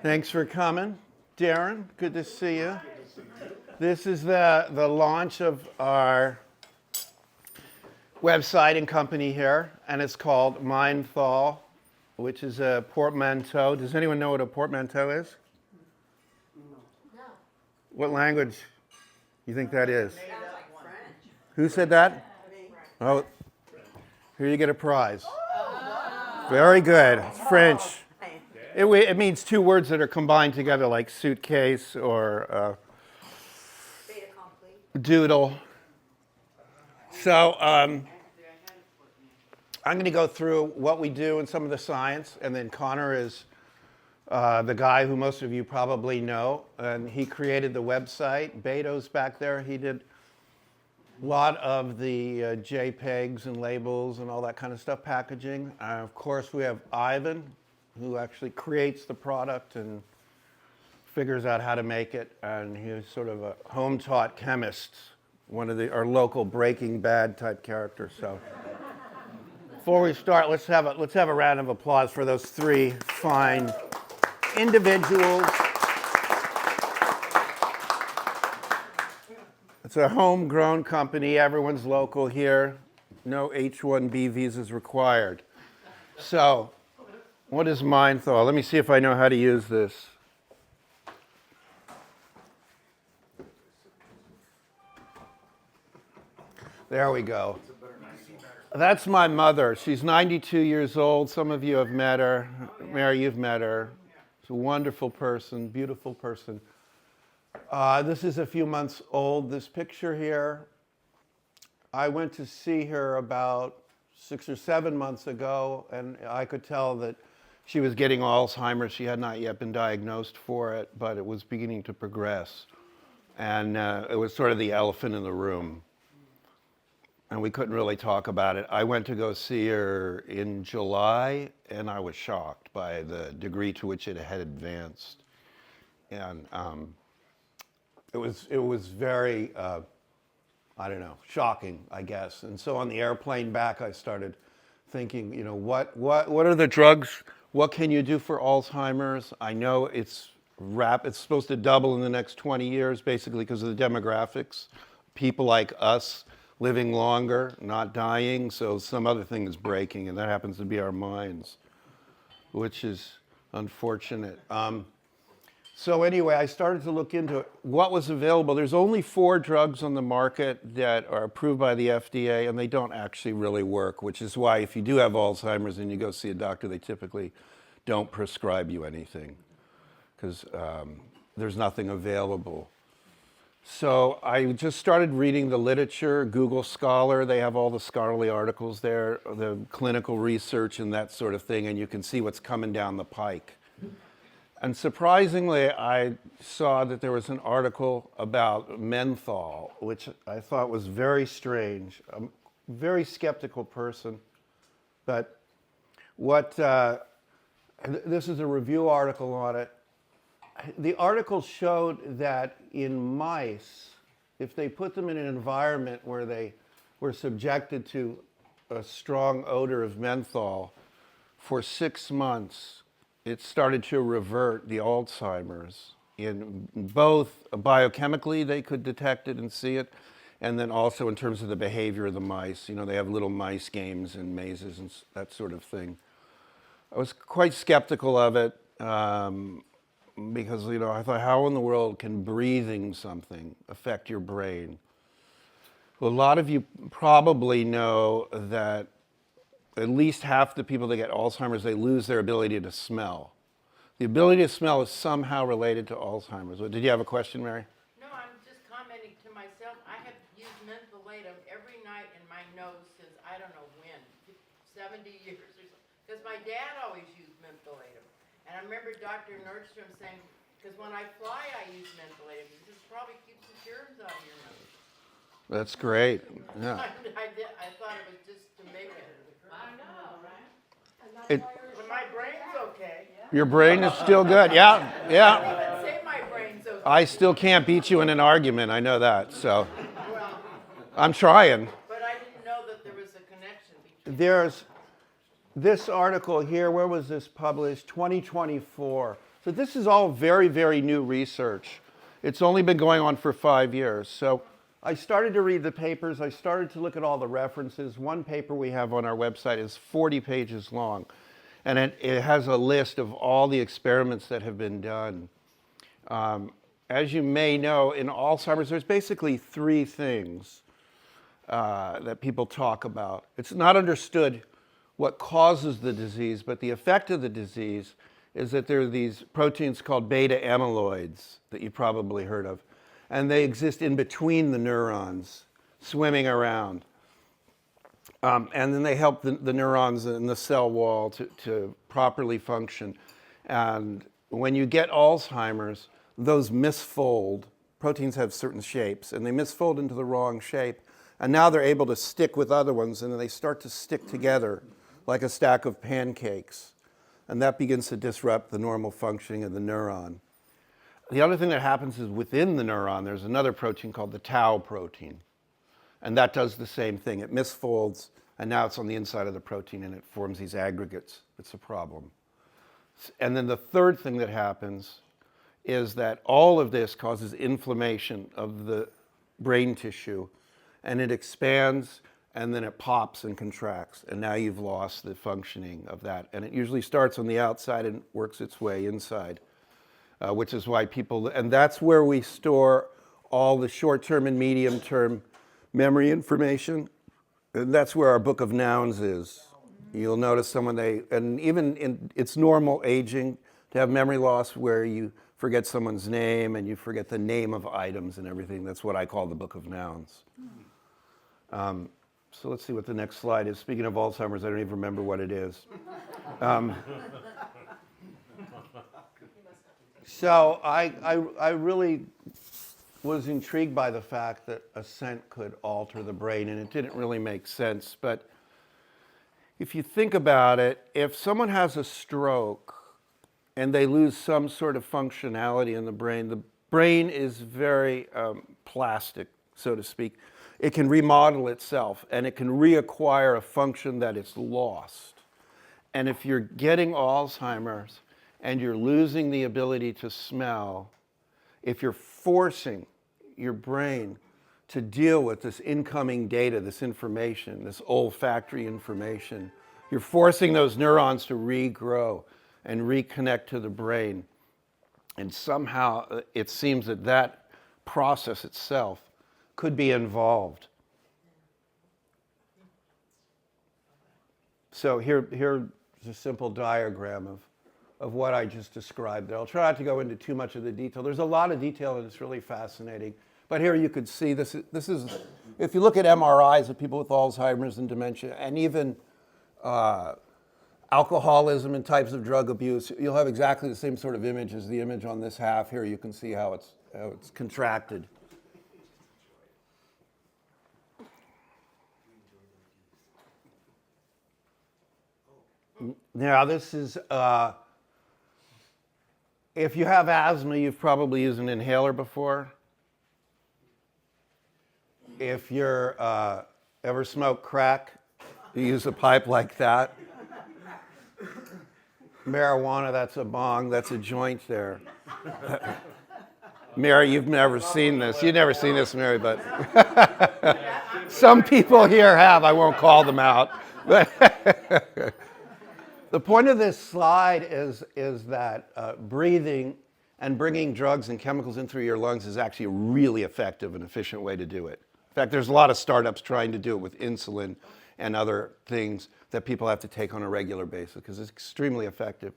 Thanks for coming. Darren, good to see you. This is the launch of our website and company here, and it's called Mindthol, which is a portmanteau. Does anyone know what a portmanteau is? No. What language you think that is? Who said that? Oh, here you get a prize. Very good. It's French. It means two words that are combined together, like suitcase or doodle. So I'm going to go through what we do and some of the science, and then Connor is the guy who most of you probably know, and he created the website. Beto's back there. He did a lot of the JPEGs and labels and all that kind of stuff, packaging. Of course, we have Ivan, who actually creates the product and figures out how to make it, and he's sort of a home-taught chemist, one of our local Breaking Bad type characters. So, before we start, let's have a round of applause for those three fine individuals. It's a homegrown company. Everyone's local here. No H-1B visas required. So, what is Mindthol? Let me see if I know how to use this. There we go. That's my mother. She's 92 years old. Some of you have met her. Mary, you've met her. She's a wonderful person, beautiful person. This is a few months old, this picture here. I went to see her about 6 or 7 months ago, and I could tell that she was getting Alzheimer's. She had not yet been diagnosed for it, but it was beginning to progress. And it was sort of the elephant in the room. And we couldn't really talk about it. I went to go see her in July, and I was shocked by the degree to which it had advanced. And it was very, shocking, I guess. And so on the airplane back, I started thinking, what are the drugs? What can you do for Alzheimer's? I know it's supposed to double in the next 20 years, basically because of the demographics. People like us living longer, not dying, so some other thing is breaking, and that happens to be our minds, which is unfortunate. So anyway, I started to look into what was available. There's only 4 drugs on the market that are approved by the FDA, and they don't actually really work, which is why if you do have Alzheimer's and you go see a doctor, they typically don't prescribe you anything because there's nothing available. So I just started reading the literature, Google Scholar. They have all the scholarly articles there, the clinical research and that sort of thing, and you can see what's coming down the pike. And surprisingly, I saw that there was an article about Mindthol, which I thought was very strange. I'm a very skeptical person, but this is a review article on it. The article showed that in mice, if they put them in an environment where they were subjected to a strong odor of menthol for 6 months, it started to revert the Alzheimer's. In both biochemically, they could detect it and see it, and then also in terms of the behavior of the mice. They have little mice games and mazes and that sort of thing. I was quite skeptical of it because, I thought, how in the world can breathing something affect your brain? Well, a lot of you probably know that at least half the people that get Alzheimer's, they lose their ability to smell. The ability to smell is somehow related to Alzheimer's. Did you have a question, Mary? No, I'm just commenting to myself. I have used mentholatum every night in my nose since I don't know when, 70 years or something. Because my dad always used mentholatum. And I remember Dr. Nordstrom saying, because when I fly, I use mentholatum. This probably keeps the germs out of your nose. That's great. Yeah. I thought it was just to make it. I know, right? But my brain's okay. Your brain is still good. Yeah, yeah. I can't even say my brain's okay. I still can't beat you in an argument. I know that. So I'm trying. But I didn't know that there was a connection between. There's this article here. Where was this published? 2024. So this is all very, very new research. It's only been going on for 5 years. So I started to read the papers. I started to look at all the references. One paper we have on our website is 40 pages long. And it has a list of all the experiments that have been done. As you may know, in Alzheimer's, there's basically 3 things that people talk about. It's not understood what causes the disease, but the effect of the disease is that there are these proteins called beta amyloids that you probably heard of. And they exist in between the neurons, swimming around. And then they help the neurons in the cell wall to properly function. And when you get Alzheimer's, those misfold. Proteins have certain shapes, and they misfold into the wrong shape. And now they're able to stick with other ones, and then they start to stick together like a stack of pancakes. And that begins to disrupt the normal functioning of the neuron. The other thing that happens is within the neuron, there's another protein called the tau protein. And that does the same thing. It misfolds, and now it's on the inside of the protein, and it forms these aggregates. It's a problem. And then the third thing that happens is that all of this causes inflammation of the brain tissue, and it expands, and then it pops and contracts, and now you've lost the functioning of that. And it usually starts on the outside and works its way inside, which is why people, and that's where we store all the short-term and medium-term memory information. And that's where our book of nouns is. You'll notice and even it's normal aging to have memory loss where you forget someone's name and you forget the name of items and everything. That's what I call the book of nouns. So let's see what the next slide is. Speaking of Alzheimer's, I don't even remember what it is. So I really was intrigued by the fact that a scent could alter the brain, and it didn't really make sense. But if you think about it, if someone has a stroke and they lose some sort of functionality in the brain is very plastic, so to speak. It can remodel itself, and it can reacquire a function that it's lost. And if you're getting Alzheimer's and you're losing the ability to smell, if you're forcing your brain to deal with this incoming data, this information, this olfactory information, you're forcing those neurons to regrow and reconnect to the brain. And somehow it seems that that process itself could be involved. So here's a simple diagram of what I just described there. I'll try not to go into too much of the detail. There's a lot of detail and it's really fascinating. But here you could see this is if you look at MRIs of people with Alzheimer's and dementia, and even alcoholism and types of drug abuse, you'll have exactly the same sort of image as the image on this half here. You can see how it's contracted. Now this is, if you have asthma, you've probably used an inhaler before. If you're ever smoked crack, you use a pipe like that. Marijuana, that's a bong, that's a joint there. Mary, you've never seen this. You've never seen this, Mary, but some people here have. I won't call them out. The point of this slide is that breathing and bringing drugs and chemicals in through your lungs is actually a really effective and efficient way to do it. In fact, there's a lot of startups trying to do it with insulin and other things that people have to take on a regular basis because it's extremely effective.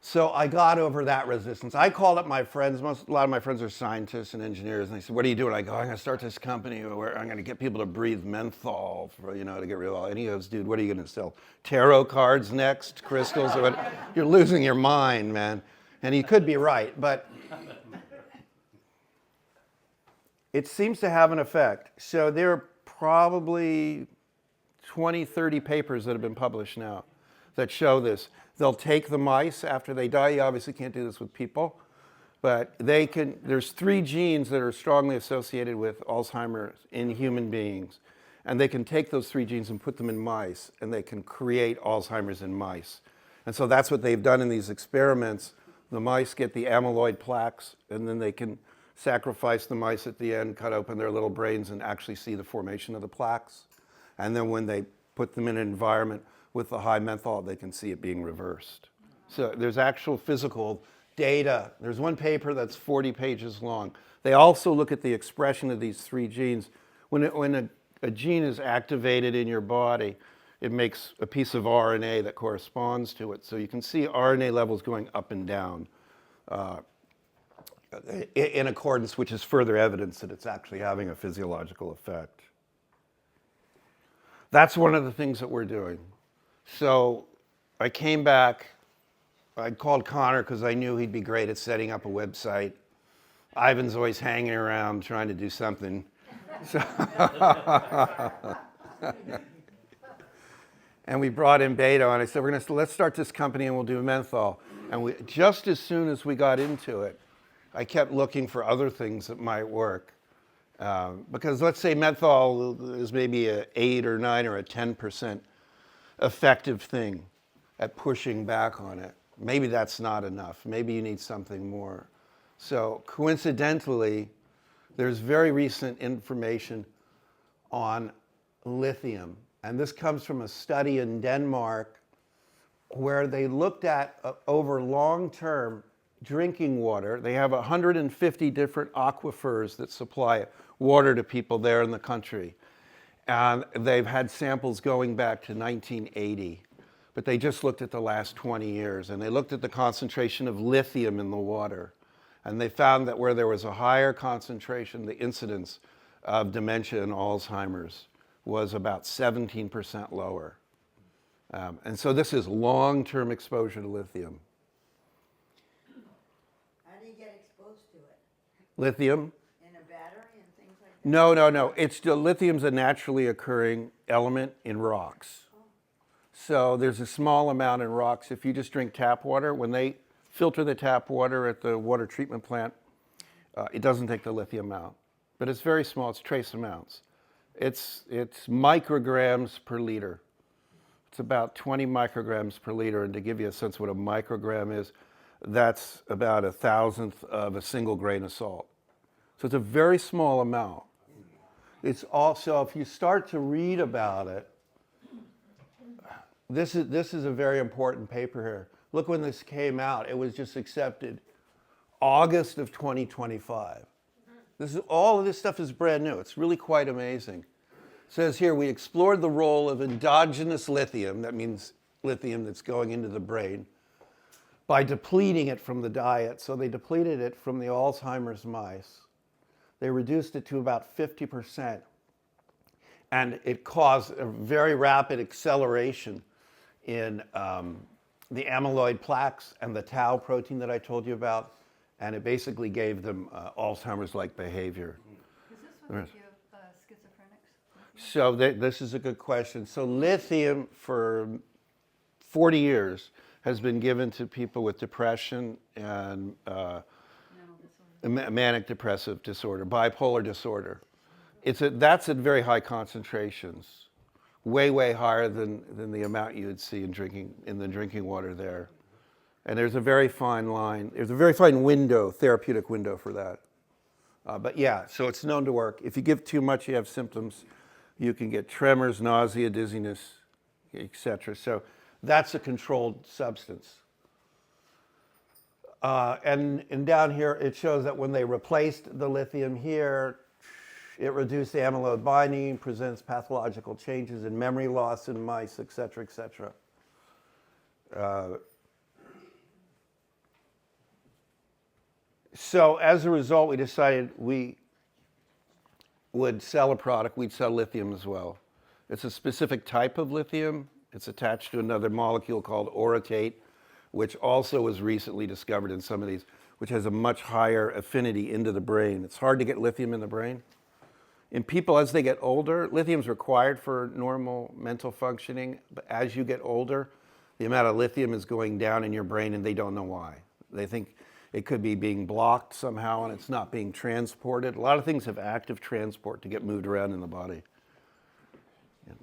So I got over that resistance. I called up my friends. A lot of my friends are scientists and engineers, and they said, "What are you doing?" I go, "I'm going to start this company where I'm going to get people to breathe menthol for, to get rid of all." And he goes, "Dude, what are you going to sell? Tarot cards next? Crystals?" Or what? You're losing your mind, man. And he could be right, but it seems to have an effect. So there are probably 20, 30 papers that have been published now that show this. They'll take the mice after they die. You obviously can't do this with people, but they can. There's 3 genes that are strongly associated with Alzheimer's in human beings, and they can take those 3 genes and put them in mice, and they can create Alzheimer's in mice. And so that's what they've done in these experiments The mice get the amyloid plaques, and then they can sacrifice the mice at the end, cut open their little brains, and actually see the formation of the plaques. And then when they put them in an environment with the high menthol, they can see it being reversed. So there's actual physical data. There's one paper that's 40 pages long. They also look at the expression of these 3 genes. When a gene is activated in your body, it makes a piece of RNA that corresponds to it. So you can see RNA levels going up and down in accordance, which is further evidence that it's actually having a physiological effect. That's one of the things that we're doing. So I came back. I called Connor because I knew he'd be great at setting up a website. Ivan's always hanging around trying to do something. So and we brought in Beto, and I said, let's start this company and we'll do menthol. And just as soon as we got into it, I kept looking for other things that might work. Because let's say menthol is maybe an 8 or 9 or a 10% effective thing at pushing back on it. Maybe that's not enough. Maybe you need something more. So coincidentally, there's very recent information on lithium. And this comes from a study in Denmark where they looked at over long-term drinking water. They have 150 different aquifers that supply water to people there in the country. And they've had samples going back to 1980. But they just looked at the last 20 years. And they looked at the concentration of lithium in the water. And they found that where there was a higher concentration, the incidence of dementia and Alzheimer's was about 17% lower. And so this is long-term exposure to lithium. How do you get exposed to it? Lithium? In a battery and things like that? No. Lithium's a naturally occurring element in rocks. So there's a small amount in rocks. If you just drink tap water, when they filter the tap water at the water treatment plant, it doesn't take the lithium out. But it's very small, it's trace amounts. It's micrograms per liter. It's about 20 micrograms per liter. And to give you a sense of what a microgram is, that's about 1,000th of a single grain of salt. So it's a very small amount. It's also, if you start to read about it, this is a very important paper here. Look when this came out. It was just accepted August of 2025. All of this stuff is brand new. It's really quite amazing. It says here, we explored the role of endogenous lithium, that means lithium that's going into the brain, by depleting it from the diet. So they depleted it from the Alzheimer's mice. They reduced it to about 50%. And it caused a very rapid acceleration in the amyloid plaques and the tau protein that I told you about. And it basically gave them Alzheimer's-like behavior. Does this one give schizophrenics? So this is a good question. So lithium for 40 years has been given to people with depression and manic depressive disorder, bipolar disorder. That's at very high concentrations, way higher than the amount you would see in the drinking water there. And there's a very fine line. There's a very fine window, therapeutic window for that. But yeah, so it's known to work. If you give too much, you have symptoms. You can get tremors, nausea, dizziness, etc. So that's a controlled substance. And down here, it shows that when they replaced the lithium here, it reduced amyloid binding, presents pathological changes in memory loss in mice, etc., etc. So as a result, we decided we would sell a product. We'd sell lithium as well. It's a specific type of lithium. It's attached to another molecule called orotate, which also was recently discovered in some of these, which has a much higher affinity into the brain. It's hard to get lithium in the brain. In people, as they get older, lithium is required for normal mental functioning. But as you get older, the amount of lithium is going down in your brain, and they don't know why. They think it could be being blocked somehow, and it's not being transported. A lot of things have active transport to get moved around in the body. Yeah.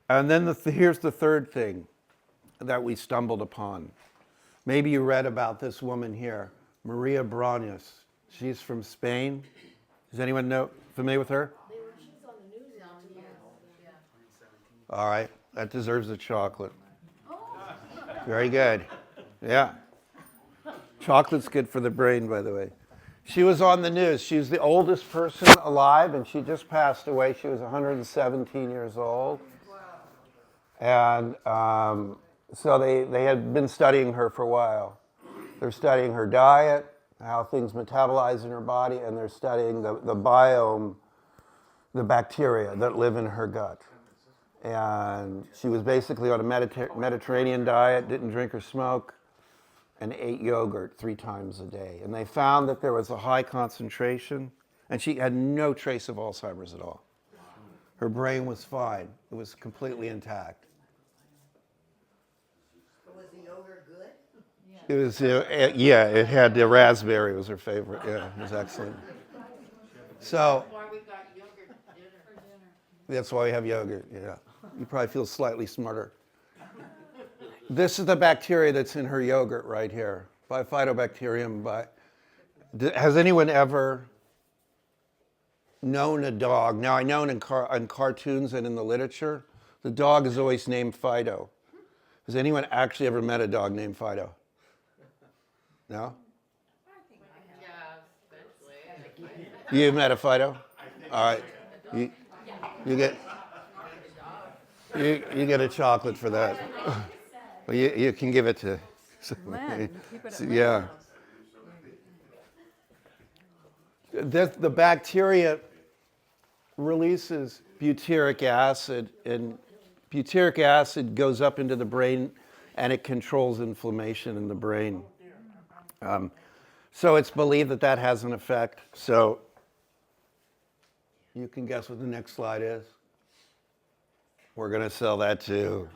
And then here's the third thing that we stumbled upon. Maybe you read about this woman here, Maria Bronius. She's from Spain. Does anyone know familiar with her? She's on the news now too. Yeah. All right, that deserves a chocolate. Very good. Yeah. Chocolate's good for the brain, by the way. She was on the news. She was the oldest person alive, and she just passed away. She was 117 years old. And so they had been studying her for a while. They're studying her diet, how things metabolize in her body, and they're studying the biome, the bacteria that live in her gut. And she was basically on a Mediterranean diet, didn't drink or smoke, and ate yogurt 3 times a day. And they found that there was a high concentration, and she had no trace of Alzheimer's at all. Her brain was fine. It was completely intact. Was the yogurt good? It was, yeah, it had the raspberry was her favorite. Yeah, it was excellent. So That's why we got yogurt for dinner. that's why we have yogurt, yeah. You probably feel slightly smarter. This is the bacteria that's in her yogurt right here, Bifidobacterium. Has anyone ever known a dog? Now, I know in cartoons and in the literature, the dog is always named Fido. Has anyone actually ever met a dog named Fido? No? Yeah, eventually. You met a Fido? All right. You get you get a chocolate for that. Well, you can give it to. Len, keep it at Yeah. The bacteria releases butyric acid, and butyric acid goes up into the brain, and it controls inflammation in the brain. So it's believed that that has an effect. So you can guess what the next slide is. We're going to sell that too.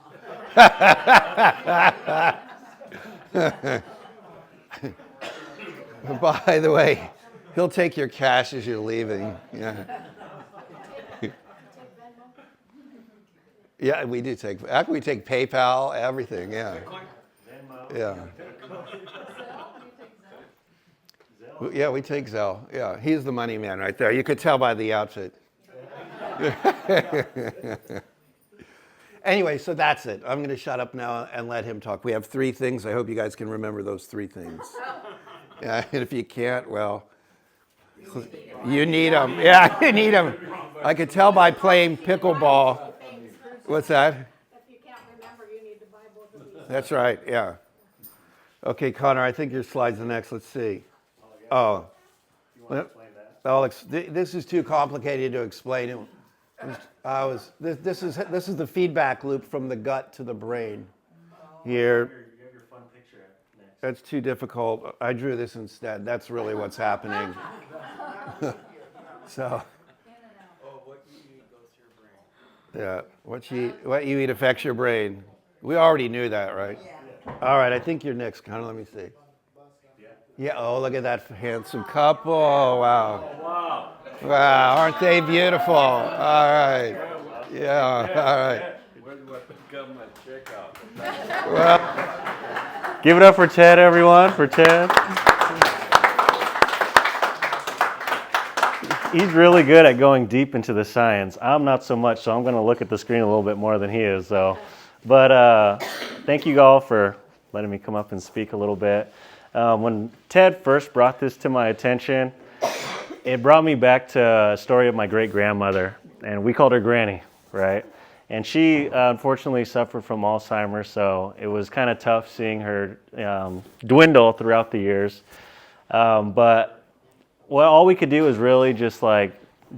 By the way, he'll take your cash as you're leaving. Yeah. Yeah, we do take. Actually, we take PayPal, everything. Yeah. Yeah. Yeah, we take Zelle. Yeah, he's the money man right there. You could tell by the outfit. Anyway, so that's it. I'm going to shut up now and let him talk. We have 3 things. I hope you guys can remember those 3 things. Yeah, and if you can't, well, you need them. Yeah, you need them. I could tell by playing pickleball. What's that? If you can't remember, you need to buy both of these. That's right, yeah. Okay, Connor, I think your slide's the next. Let's see. Oh. You want to explain that? Alex, this is too complicated to explain. This is the feedback loop from the gut to the brain. Here, You have your fun picture next. that's too difficult. I drew this instead. That's really what's happening. So, Oh, what you eat goes to your brain. yeah, what you eat affects your brain. We already knew that, right? Yeah. All right, I think you're next, Connor. Let me see. Yeah. Oh, look at that handsome couple. Oh, wow. Wow. Wow, aren't they beautiful? All right. Yeah, all right. Where do I become my checkout? Well, Give it up for Ted, everyone, for Ted. He's really good at going deep into the science. I'm not so much, so I'm going to look at the screen a little bit more than he is. So, but thank you all for letting me come up and speak a little bit. When Ted first brought this to my attention, it brought me back to a story of my great-grandmother, and we called her Granny, right? And she unfortunately suffered from Alzheimer's, so it was kind of tough seeing her dwindle throughout the years. But all we could do was really just like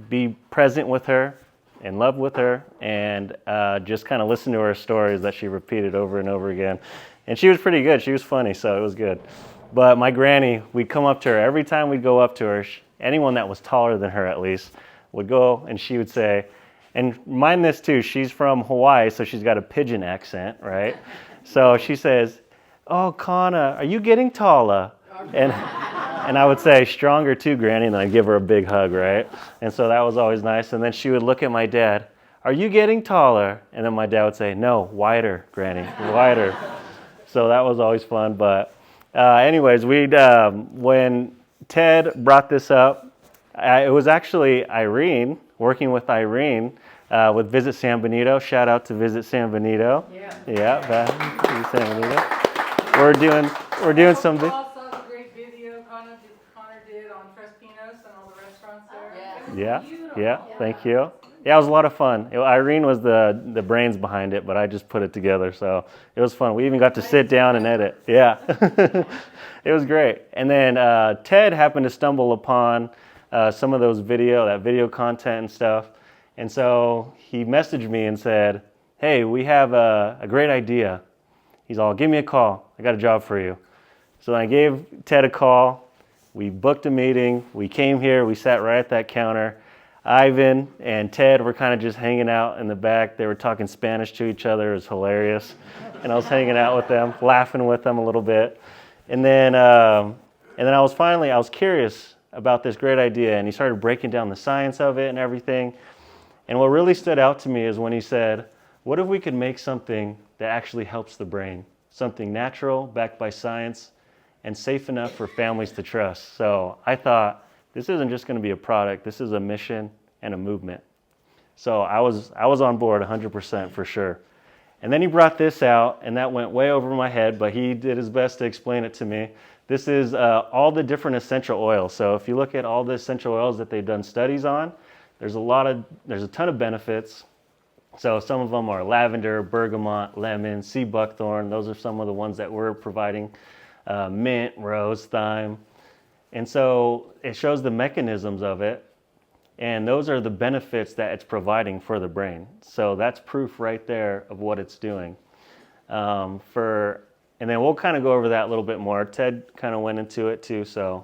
be present with her and love with her, and just kind of listen to her stories that she repeated over and over again. And she was pretty good. She was funny, so it was good. But my granny, we'd come up to her. Every time we'd go up to her, anyone that was taller than her at least, would go and she would say, and mind this too, she's from Hawaii, so she's got a pidgin accent, right? So she says, "Oh, Kana, are you getting taller?" And I would say, "Stronger too, Granny," and I'd give her a big hug, right? And so that was always nice. And then she would look at my dad, "Are you getting taller?" And then my dad would say, "No, wider, Granny, wider." So that was always fun. But anyways, when Ted brought this up, it was actually Irene, working with Irene with Visit San Benito. Shout out to Visit San Benito. Yeah. Visit San Benito. We're doing some. I saw the great video Connor did on Tres Pinos and all the restaurants there. Yeah. It was beautiful. Yeah, thank you. Yeah, it was a lot of fun. Irene was the brains behind it, but I just put it together, so it was fun. We even got to sit down and edit. Yeah, it was great. And then Ted happened to stumble upon some of those video content and stuff, and so he messaged me and said, "Hey, we have a great idea." He's all, "Give me a call. I got a job for you." So I gave Ted a call. We booked a meeting. We came here. We sat right at that counter. Ivan and Ted were kind of just hanging out in the back. They were talking Spanish to each other. It was hilarious. And I was hanging out with them, laughing with them a little bit. And then I was curious about this great idea. And he started breaking down the science of it and everything. And what really stood out to me is when he said, what if we could make something that actually helps the brain? Something natural, backed by science, and safe enough for families to trust. So I thought, this isn't just going to be a product. This is a mission and a movement. So I was on board 100% for sure. And then he brought this out, and that went way over my head, but he did his best to explain it to me. This is all the different essential oils. So if you look at all the essential oils that they've done studies on, there's a ton of benefits. So some of them are lavender, bergamot, lemon, sea buckthorn. Those are some of the ones that we're providing. Mint, rose, thyme. And so it shows the mechanisms of it, and those are the benefits that it's providing for the brain. So that's proof right there of what it's doing. And then we'll kind of go over that a little bit more. Ted kind of went into it too, so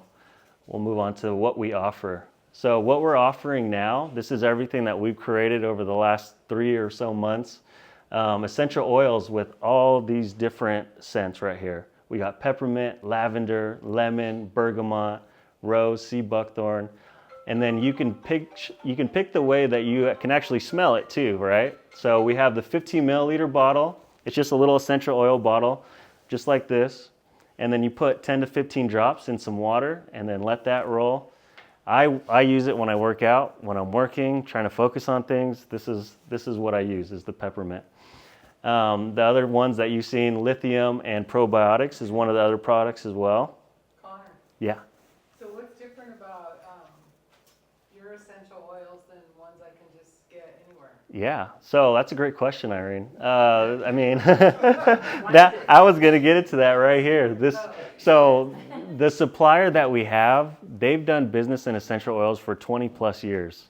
we'll move on to what we offer. So what we're offering now, this is everything that we've created over the last 3 or so months. Essential oils with all these different scents right here. We got peppermint, lavender, lemon, bergamot, rose, sea buckthorn, and then you can pick the way that you can actually smell it too, right? So we have the 15 milliliter bottle. It's just a little essential oil bottle, just like this, and then you put 10 to 15 drops in some water, and then let that roll. I use it when I work out, when I'm working, trying to focus on things. This is what I use, is the peppermint. The other ones that you've seen, lithium and probiotics, is one of the other products as well. Connor, Yeah. so what's different about your essential oils than ones I can just get anywhere? Yeah, so that's a great question, Irene. I mean, I was going to get into that right here. So the supplier that we have, they've done business in essential oils for 20 plus years.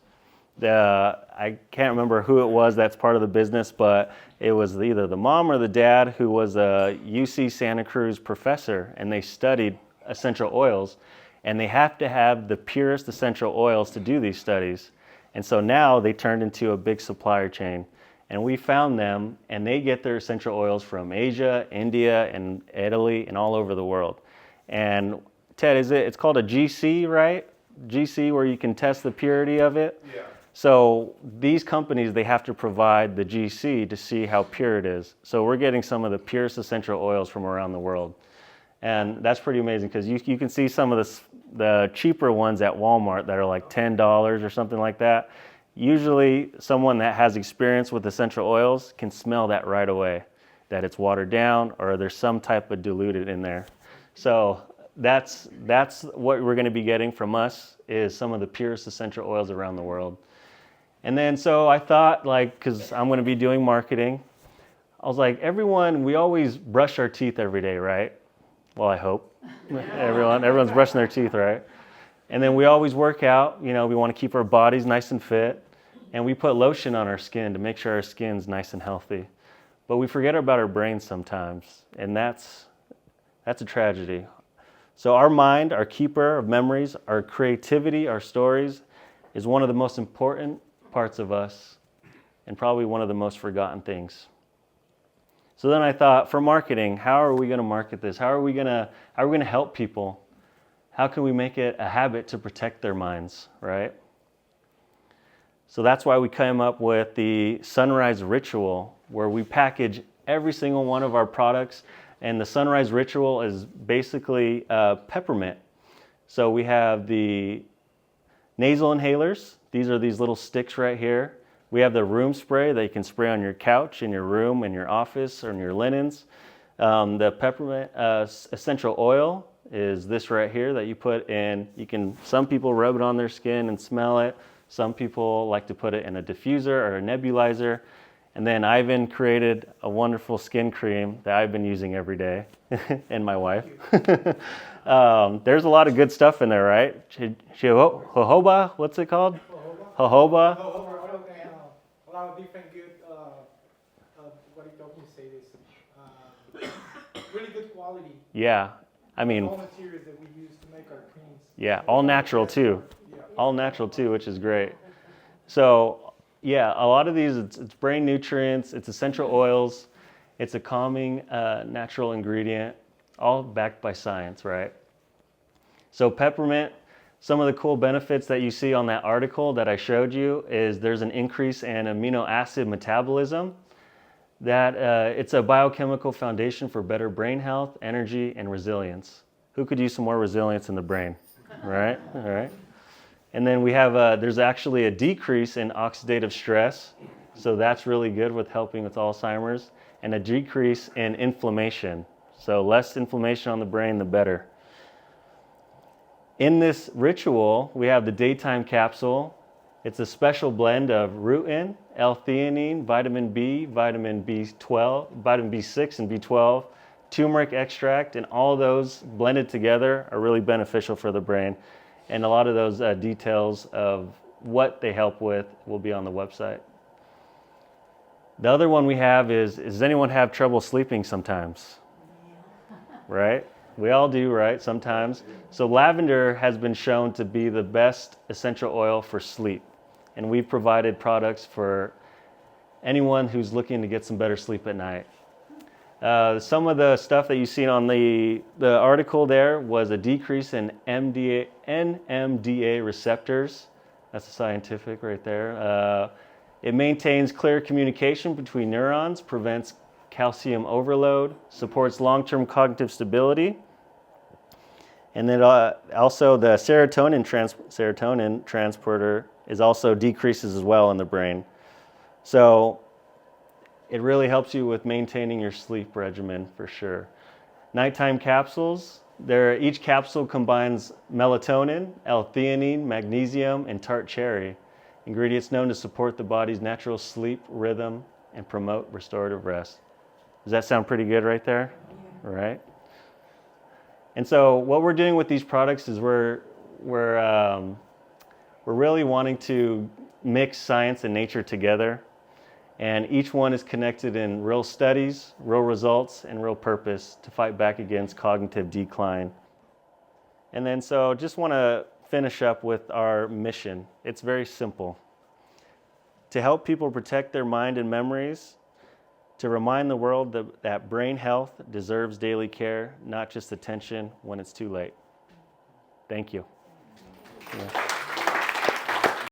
I can't remember who it was that's part of the business, but it was either the mom or the dad who was a UC Santa Cruz professor, and they studied essential oils, and they have to have the purest essential oils to do these studies. And so now they turned into a big supplier chain, and we found them, and they get their essential oils from Asia, India, and Italy, and all over the world. And Ted, it's called a GC, right? GC, where you can test the purity of it? Yeah. So these companies, they have to provide the GC to see how pure it is. So we're getting some of the purest essential oils from around the world. And that's pretty amazing, because you can see some of the cheaper ones at Walmart that are like $10 or something like that. Usually someone that has experience with essential oils can smell that right away, that it's watered down or there's some type of diluted in there. So that's what we're going to be getting from us, is some of the purest essential oils around the world. And then so I thought, because I'm going to be doing marketing, I was like, we always brush our teeth every day, right? Well, I hope. Everyone's brushing their teeth, right? And then we always work out. We want to keep our bodies nice and fit. And we put lotion on our skin to make sure our skin's nice and healthy. But we forget about our brains sometimes. And that's a tragedy. So our mind, our keeper of memories, our creativity, our stories, is one of the most important parts of us, and probably one of the most forgotten things. So then I thought, for marketing, how are we going to market this? How are we going to help people? How can we make it a habit to protect their minds, right? So that's why we came up with the Sunrise Ritual, where we package every single one of our products. And the Sunrise Ritual is basically peppermint. So we have the nasal inhalers. These are these little sticks right here. We have the room spray that you can spray on your couch, in your room, in your office, or in your linens. The peppermint essential oil is this right here that you put in. Some people rub it on their skin and smell it. Some people like to put it in a diffuser or a nebulizer. And then Ivan created a wonderful skin cream that I've been using every day, and my wife. There's a lot of good stuff in there, right? Jojoba, what's it called? Jojoba. A lot of different good, what do you say this? Really good quality. Yeah, I mean, All materials that we use to make our creams. yeah, all natural too. Yeah. All natural too, which is great. So yeah, a lot of these, it's brain nutrients, it's essential oils, it's a calming natural ingredient, all backed by science, right? So peppermint, some of the cool benefits that you see on that article that I showed you is there's an increase in amino acid metabolism, that it's a biochemical foundation for better brain health, energy, and resilience. Who could use some more resilience in the brain, right? All right. And then we have, there's actually a decrease in oxidative stress. So that's really good with helping with Alzheimer's, and a decrease in inflammation. So less inflammation on the brain, the better. In this ritual, we have the daytime capsule. It's a special blend of rutin, L-theanine, vitamin B, vitamin B12, vitamin B6 and B12, turmeric extract, and all those blended together are really beneficial for the brain. And a lot of those details of what they help with will be on the website. The other one we have is, does anyone have trouble sleeping sometimes? Right? We all do, right? Sometimes. So lavender has been shown to be the best essential oil for sleep. And we've provided products for anyone who's looking to get some better sleep at night. Some of the stuff that you seen on the article there was a decrease in NMDA receptors. That's a scientific right there. It maintains clear communication between neurons, prevents calcium overload, supports long-term cognitive stability. And then also the serotonin transporter is also decreases as well in the brain. So it really helps you with maintaining your sleep regimen for sure. Nighttime capsules, each capsule combines melatonin, L-theanine, magnesium, and tart cherry, ingredients known to support the body's natural sleep rhythm and promote restorative rest. Does that sound pretty good right there? Yeah. Right? And so what we're doing with these products is we're really wanting to mix science and nature together. And each one is connected in real studies, real results, and real purpose to fight back against cognitive decline. And then so just want to finish up with our mission. It's very simple. To help people protect their mind and memories, to remind the world that brain health deserves daily care, not just attention when it's too late. Thank you. Yeah.